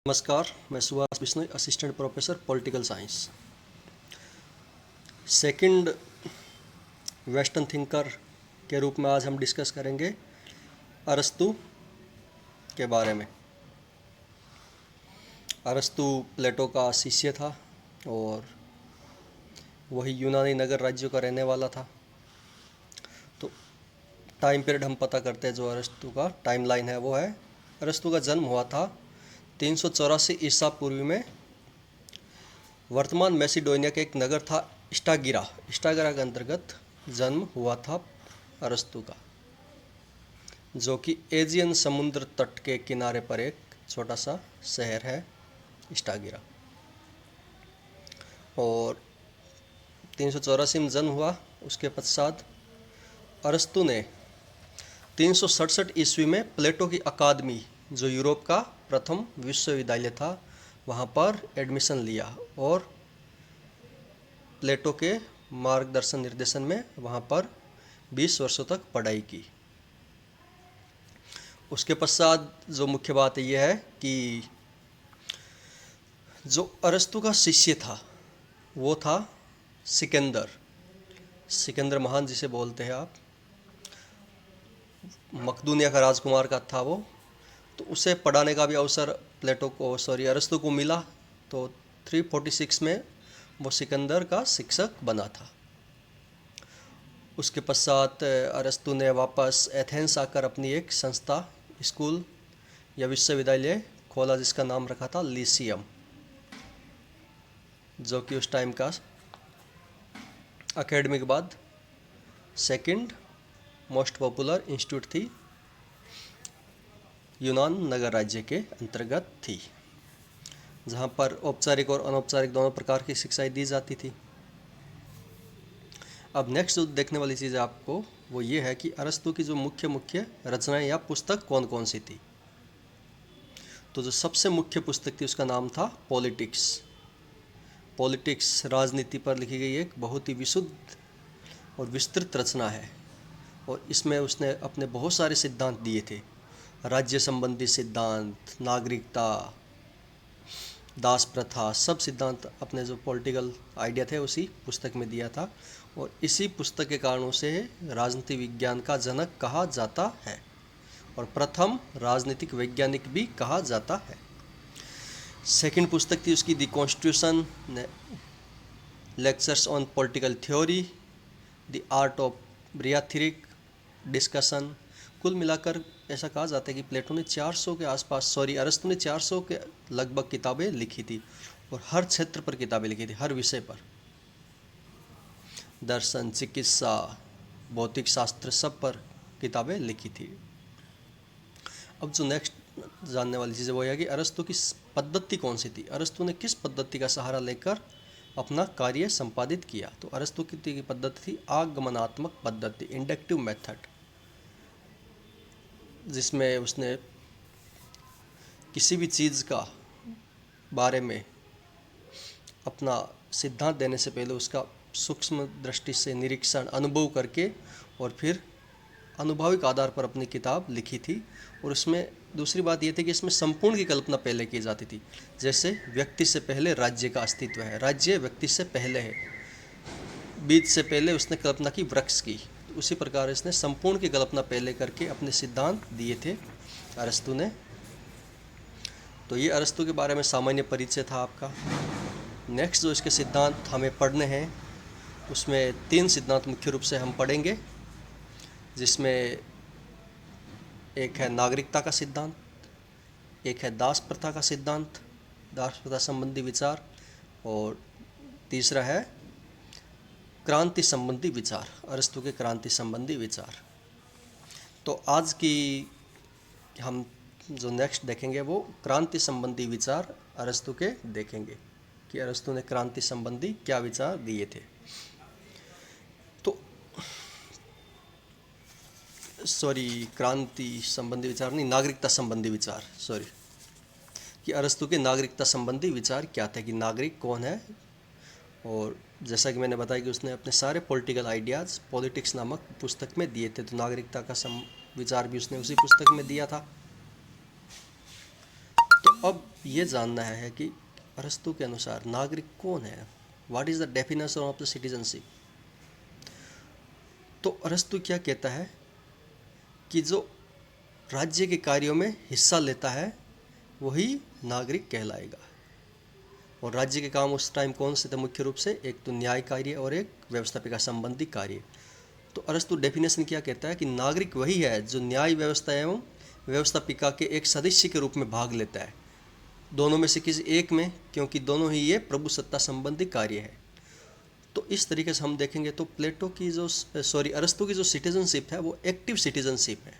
नमस्कार, मैं Subhash Bishnoi, assistant professor political science. Second western thinker के रूप में आज हम डिस्कस करेंगे अरस्तु के बारे में। अरस्तु प्लेटो का शिष्य था और वही यूनानी नगर राज्यों का रहने वाला था। तो टाइम पीरियड हम पता करते हैं, जो अरस्तु का टाइम लाइन है वो है, अरस्तु का जन्म हुआ था 384 ईसा पूर्व में वर्तमान मैसिडोनिया के एक नगर था स्टागिरा के अंतर्गत जन्म हुआ था अरस्तु का, जो कि एजियन समुद्र तट के किनारे पर एक छोटा सा शहर है स्टागिरा। और 384 में जन्म हुआ। उसके पश्चात अरस्तु ने 367 ईस्वी में प्लेटो की अकादमी, जो यूरोप का प्रथम विश्वविद्यालय था, वहाँ पर एडमिशन लिया और प्लेटो के मार्गदर्शन निर्देशन में वहाँ पर 20 वर्षों तक पढ़ाई की। उसके पश्चात जो मुख्य बात यह है कि जो अरस्तु का शिष्य था वो था सिकंदर महान, जिसे बोलते हैं आप, मकदूनिया का राजकुमार का था वो। तो उसे पढ़ाने का भी अवसर अरस्तु को मिला। तो 346 में वो सिकंदर का शिक्षक बना था। उसके पश्चात अरस्तु ने वापस एथेंस आकर अपनी एक संस्था, स्कूल या विश्वविद्यालय खोला, जिसका नाम रखा था लीसियम, जो कि उस टाइम का एकेडमी के बाद सेकंड मोस्ट पॉपुलर इंस्टीट्यूट थी, यूनान नगर राज्य के अंतर्गत थी, जहाँ पर औपचारिक और अनौपचारिक दोनों प्रकार की शिक्षाएं दी जाती थी। अब नेक्स्ट जो देखने वाली चीज़ आपको वो ये है कि अरस्तु की जो मुख्य रचनाएं या पुस्तक कौन कौन सी थी। तो जो सबसे मुख्य पुस्तक थी उसका नाम था पॉलिटिक्स राजनीति पर लिखी गई एक बहुत ही विशुद्ध और विस्तृत रचना है। और इसमें उसने अपने बहुत सारे सिद्धांत दिए थे, राज्य संबंधी सिद्धांत, नागरिकता, दास प्रथा, सब सिद्धांत अपने जो पॉलिटिकल आइडिया थे उसी पुस्तक में दिया था। और इसी पुस्तक के कारणों से राजनीति विज्ञान का जनक कहा जाता है और प्रथम राजनीतिक वैज्ञानिक भी कहा जाता है। सेकंड पुस्तक थी उसकी the constitution, lectures on political theory, the art of rhetoric discussion. कुल मिलाकर ऐसा कहा जाता है कि अरस्तु ने 400 के लगभग किताबें लिखी थी और हर क्षेत्र पर किताबें लिखी थी, हर विषय पर, दर्शन, चिकित्सा, भौतिक शास्त्र, सब पर किताबें लिखी थी। अब जो नेक्स्ट जानने वाली चीज़ है वो यह कि अरस्तु की पद्धति कौन सी थी, अरस्तु ने किस पद्धति का सहारा लेकर अपना कार्य संपादित किया। तो अरस्तु की पद्धति थी आगमनात्मक पद्धति, इंडक्टिव मेथड, जिसमें उसने किसी भी चीज़ का बारे में अपना सिद्धांत देने से पहले उसका सूक्ष्म दृष्टि से निरीक्षण, अनुभव करके और फिर अनुभविक आधार पर अपनी किताब लिखी थी। और उसमें दूसरी बात यह थी कि इसमें संपूर्ण की कल्पना पहले की जाती थी। जैसे व्यक्ति से पहले राज्य का अस्तित्व है, राज्य व्यक्ति से पहले है, बीज से पहले उसने कल्पना की वृक्ष की, उसी प्रकार इसने संपूर्ण की कल्पना पहले करके अपने सिद्धांत दिए थे अरस्तु ने। तो ये अरस्तु के बारे में सामान्य परिचय था आपका। नेक्स्ट जो इसके सिद्धांत हमें पढ़ने हैं उसमें 3 सिद्धांत मुख्य रूप से हम पढ़ेंगे, जिसमें एक है नागरिकता का सिद्धांत, एक है दास प्रथा का सिद्धांत, दास प्रथा संबंधी विचार, और तीसरा है क्रांति संबंधी विचार, अरस्तु के क्रांति संबंधी विचार। तो आज की हम जो नेक्स्ट देखेंगे वो क्रांति संबंधी विचार अरस्तु के देखेंगे कि अरस्तु ने क्रांति संबंधी क्या विचार दिए थे। तो क्रांति संबंधी विचार नहीं, नागरिकता संबंधी विचार, कि अरस्तु के नागरिकता संबंधी विचार क्या थे, कि नागरिक कौन है। और जैसा कि मैंने बताया कि उसने अपने सारे पॉलिटिकल आइडियाज़ पॉलिटिक्स नामक पुस्तक में दिए थे, तो नागरिकता का विचार भी उसने उसी पुस्तक में दिया था। तो अब ये जानना है कि अरस्तु के अनुसार नागरिक कौन है, what is the definition of the citizenship. तो अरस्तु क्या कहता है कि जो राज्य के कार्यों में हिस्सा लेता है वही नागरिक कहलाएगा। और राज्य के काम उस टाइम कौन से थे, मुख्य रूप से एक तो न्याय कार्य और एक व्यवस्थापिका संबंधी कार्य। तो अरस्तु डेफिनेशन क्या कहता है कि नागरिक वही है जो न्याय व्यवस्था एवं व्यवस्थापिका के एक सदस्य के रूप में भाग लेता है, दोनों में से किसी एक में, क्योंकि दोनों ही ये प्रभु सत्ता संबंधी कार्य है। तो इस तरीके से हम देखेंगे तो प्लेटो की जो अरस्तु की जो सिटीजनशिप है वो एक्टिव सिटीजनशिप है।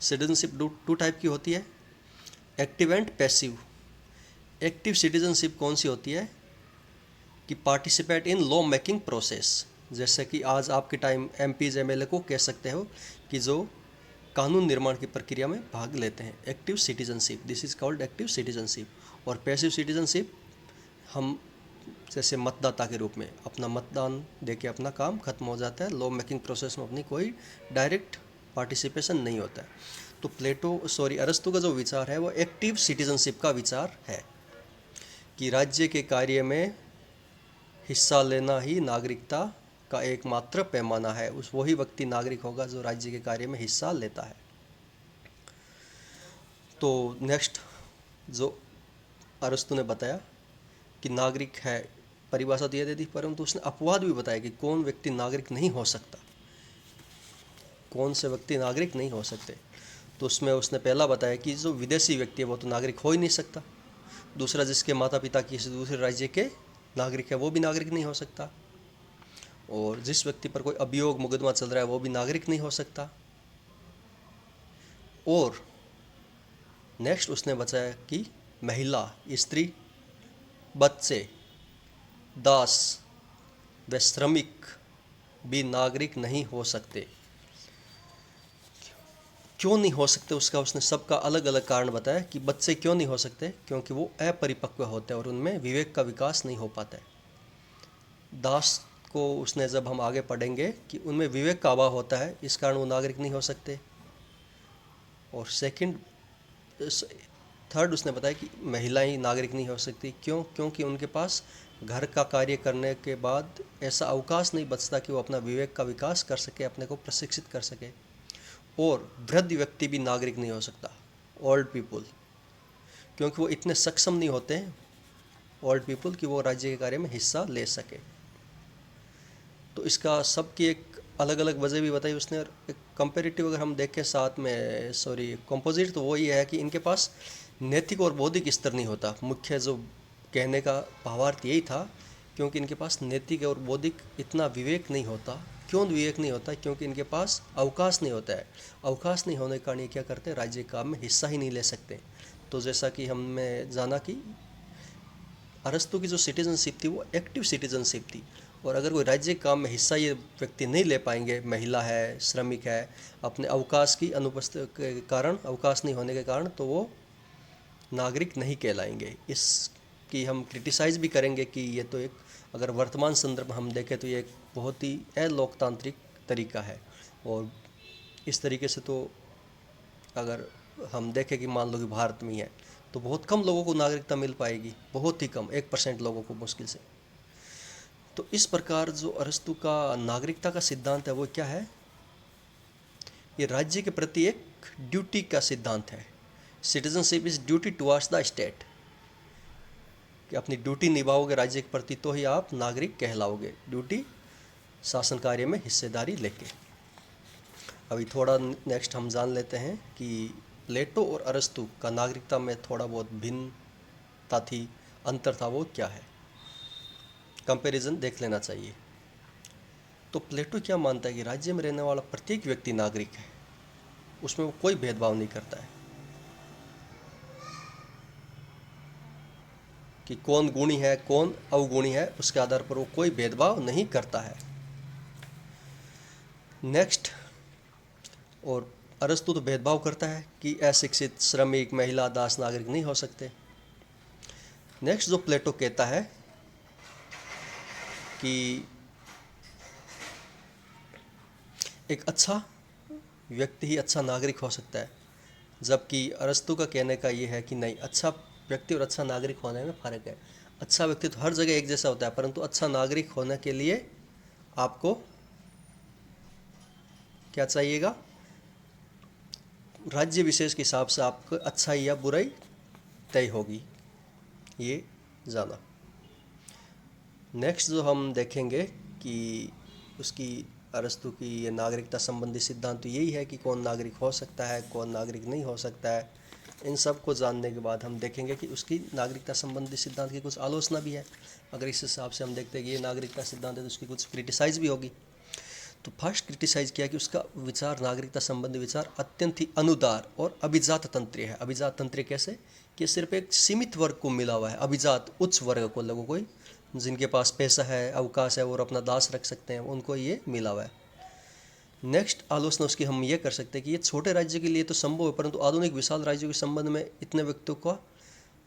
सिटीजनशिप टू टाइप की होती है, active and passive. Active citizenship कौन सी होती है कि participate in law making process, जैसे कि आज आपके टाइम एमपीज एमएलए को कह सकते हो कि जो कानून निर्माण की प्रक्रिया में भाग लेते हैं। Active citizenship, this is called active citizenship. और पैसिव सिटीजनशिप हम जैसे मतदाता के रूप में अपना मतदान देके अपना काम खत्म हो जाता है, लॉ मेकिंग प्रोसेस में अपनी कोई डायरेक्ट पार्टिसिपेशन नहीं होता है। तो अरस्तु का जो विचार है वो एक्टिव सिटीजनशिप का विचार है कि राज्य के कार्य में हिस्सा लेना ही नागरिकता का एकमात्र पैमाना है। उस वही व्यक्ति नागरिक होगा जो राज्य के कार्य में हिस्सा लेता है। तो नेक्स्ट जो अरस्तु ने बताया कि नागरिक है, परिभाषा तो यह दे दी, परंतु उसने अपवाद भी बताया कि कौन व्यक्ति नागरिक नहीं हो सकता, कौन से व्यक्ति नागरिक नहीं हो सकते। तो उसमें उसने पहला बताया कि जो विदेशी व्यक्ति है वो तो नागरिक हो ही नहीं सकता। दूसरा, जिसके माता पिता किसी दूसरे राज्य के नागरिक है वो भी नागरिक नहीं हो सकता। और जिस व्यक्ति पर कोई अभियोग मुकदमा चल रहा है वो भी नागरिक नहीं हो सकता। और नेक्स्ट उसने बताया कि महिला, स्त्री, बच्चे, दास व श्रमिक भी नागरिक नहीं हो सकते। क्यों नहीं हो सकते उसका उसने सबका अलग अलग कारण बताया कि बच्चे क्यों नहीं हो सकते, क्योंकि वो अपरिपक्व होते हैं और उनमें विवेक का विकास नहीं हो पाता है। दास को उसने, जब हम आगे पढ़ेंगे, कि उनमें विवेक का अभाव होता है, इस कारण वो नागरिक नहीं हो सकते। और थर्ड उसने बताया कि महिलाएं नागरिक नहीं हो सकती। क्यों? क्योंकि उनके पास घर का कार्य करने के बाद ऐसा अवकाश नहीं बचता कि वो अपना विवेक का विकास कर सके, अपने को प्रशिक्षित कर सके। और वृद्ध व्यक्ति भी नागरिक नहीं हो सकता, ओल्ड पीपुल, क्योंकि वो इतने सक्षम नहीं होते हैं ओल्ड पीपुल कि वो राज्य के कार्य में हिस्सा ले सके। तो इसका सबकी एक अलग अलग वजह भी बताई उसने। और एक कंपेरेटिव अगर हम देखें साथ में कंपोजिट, तो वो ये है कि इनके पास नैतिक और बौद्धिक स्तर नहीं होता। मुख्य जो कहने का भावार्थ यही था, क्योंकि इनके पास नैतिक और बौद्धिक इतना विवेक नहीं होता। क्यों विवेक नहीं होता? क्योंकि इनके पास अवकाश नहीं होता है। अवकाश नहीं होने के कारण ये क्या करते हैं, राज्य काम में हिस्सा ही नहीं ले सकते। तो जैसा कि हमने जाना कि अरस्तु की जो सिटीजनशिप थी वो एक्टिव सिटीजनशिप थी। और अगर कोई राज्य काम में हिस्सा ये व्यक्ति नहीं ले पाएंगे, महिला है, श्रमिक है, अपने अवकाश की अनुपस्थिति के कारण, अवकाश नहीं होने के कारण, तो वो नागरिक नहीं कहलाएंगे। इसकी हम क्रिटिसाइज़ भी करेंगे कि ये तो एक, अगर वर्तमान संदर्भ में हम देखें तो ये एक बहुत ही अलोकतांत्रिक तरीका है। और इस तरीके से तो अगर हम देखें कि मान लो कि भारत में ही है तो बहुत कम लोगों को नागरिकता मिल पाएगी, बहुत ही कम, 1% लोगों को मुश्किल से। तो इस प्रकार जो अरस्तु का नागरिकता का सिद्धांत है वो क्या है, ये राज्य के प्रति एक ड्यूटी का सिद्धांत है। Citizenship is duty towards the state, कि अपनी ड्यूटी निभाओगे राज्य के प्रति तो ही आप नागरिक कहलाओगे, ड्यूटी शासन कार्य में हिस्सेदारी लेके। अभी थोड़ा नेक्स्ट हम जान लेते हैं कि प्लेटो और अरस्तु का नागरिकता में थोड़ा बहुत भिन्नता थी, अंतर था, वो क्या है, कंपैरिजन देख लेना चाहिए। तो प्लेटो क्या मानता है कि राज्य में रहने वाला प्रत्येक व्यक्ति नागरिक है, उसमें वो कोई भेदभाव नहीं करता है कि कौन गुणी है कौन अवगुणी है, उसके आधार पर वो कोई भेदभाव नहीं करता है। नेक्स्ट, और अरस्तु तो भेदभाव करता है कि अशिक्षित, श्रमिक, महिला, दास नागरिक नहीं हो सकते। नेक्स्ट जो प्लेटो कहता है कि एक अच्छा व्यक्ति ही अच्छा नागरिक हो सकता है, जबकि अरस्तु का कहने का ये है कि नहीं, अच्छा व्यक्ति और अच्छा नागरिक होने में फ़र्क है। अच्छा व्यक्ति तो हर जगह एक जैसा होता है, परंतु अच्छा नागरिक होने के लिए आपको क्या चाहिएगा? राज्य विशेष के हिसाब से आपको अच्छाई या बुराई तय होगी, ये जाना। नेक्स्ट जो हम देखेंगे कि उसकी अरस्तु की ये नागरिकता संबंधी सिद्धांत तो यही है कि कौन नागरिक हो सकता है, कौन नागरिक नहीं हो सकता है। इन सब को जानने के बाद हम देखेंगे कि उसकी नागरिकता संबंधी सिद्धांत की कुछ आलोचना भी है। अगर इस हिसाब से हम देखते हैं कि ये नागरिकता सिद्धांत है तो उसकी कुछ क्रिटिसाइज भी होगी। तो फर्स्ट क्रिटिसाइज किया कि उसका विचार, नागरिकता संबंधी विचार अत्यंत ही अनुदार और अभिजात तंत्रीय है। अभिजात तंत्रीय कैसे? कि सिर्फ एक सीमित वर्ग को मिला हुआ है, अभिजात उच्च वर्ग को, लोगों को, जिनके पास पैसा है, अवकाश है और अपना दास रख सकते हैं, उनको ये मिला हुआ है। नेक्स्ट आलोचना उसकी हम ये कर सकते हैं कि ये छोटे राज्य के लिए तो संभव है, परंतु आधुनिक विशाल राज्यों के संबंध में इतने व्यक्तियों का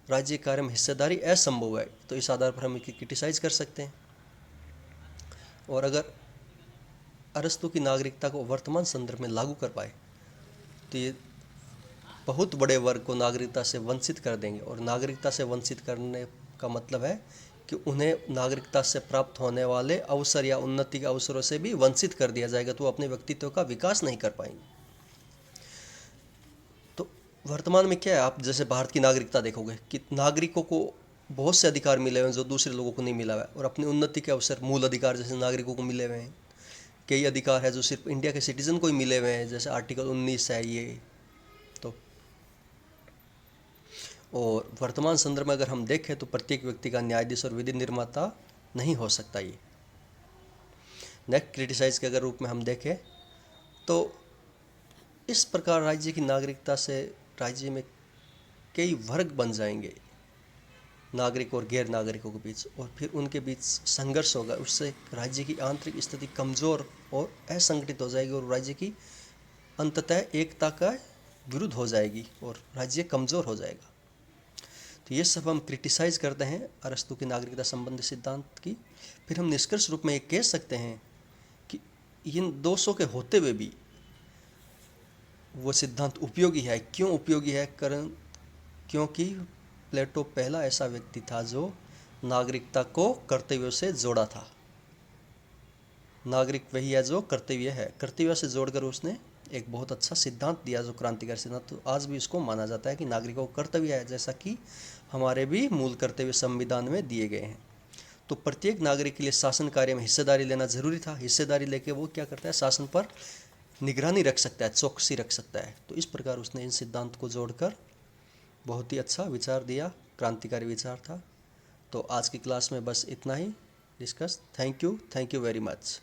राज्य कार्य में हिस्सेदारी असंभव है। तो इस आधार पर हम इसे क्रिटिसाइज कर सकते हैं। और अगर अरस्तु की नागरिकता को वर्तमान संदर्भ में लागू कर पाए तो ये बहुत बड़े वर्ग को नागरिकता से वंचित कर देंगे। और नागरिकता से वंचित करने का मतलब है कि उन्हें नागरिकता से प्राप्त होने वाले अवसर या उन्नति के अवसरों से भी वंचित कर दिया जाएगा, तो वो अपने व्यक्तित्व का विकास नहीं कर पाएंगे। तो वर्तमान में क्या है, आप जैसे भारत की नागरिकता देखोगे कि नागरिकों को बहुत से अधिकार मिले हुए हैं जो दूसरे लोगों को नहीं मिला हुआ है, और अपनी उन्नति के अवसर, मूल अधिकार जैसे नागरिकों को मिले हुए हैं। कई अधिकार है जो सिर्फ इंडिया के सिटीजन को ही मिले हुए हैं, जैसे आर्टिकल 19 है ये। तो और वर्तमान संदर्भ में अगर हम देखें तो प्रत्येक व्यक्ति का न्यायाधीश और विधि निर्माता नहीं हो सकता ये। नेक्स्ट क्रिटिसाइज के अगर रूप में हम देखें तो इस प्रकार राज्य की नागरिकता से राज्य में कई वर्ग बन जाएंगे, नागरिक और गैर नागरिकों के बीच, और फिर उनके बीच संघर्ष होगा। उससे राज्य की आंतरिक स्थिति कमज़ोर और असंगठित हो जाएगी और राज्य की अंततः एकता का विरुद्ध हो जाएगी और राज्य कमज़ोर हो जाएगा। तो ये सब हम क्रिटिसाइज़ करते हैं अरस्तु की नागरिकता संबंधी सिद्धांत की। फिर हम निष्कर्ष रूप में ये कह सकते हैं कि इन दोषों के होते हुए भी वो सिद्धांत उपयोगी है। क्यों उपयोगी है? कारण क्योंकि प्लेटो पहला ऐसा व्यक्ति था जो नागरिकता को कर्तव्यों से जोड़ा था। नागरिक वही है जो कर्तव्य है, कर्तव्य से जोड़कर उसने एक बहुत अच्छा सिद्धांत दिया जो क्रांतिकारी सिद्धांत। तो आज भी इसको माना जाता है कि नागरिकों को कर्तव्य है, जैसा कि हमारे भी मूल कर्तव्य संविधान में दिए गए हैं। तो प्रत्येक नागरिक के लिए शासन कार्य में हिस्सेदारी लेना जरूरी था। हिस्सेदारी लेके वो क्या करता है, शासन पर निगरानी रख सकता है, चौकसी रख सकता है। तो इस प्रकार उसने इन सिद्धांत को जोड़कर बहुत ही अच्छा विचार दिया, क्रांतिकारी विचार था। तो आज की क्लास में बस इतना ही discuss. Thank you very much.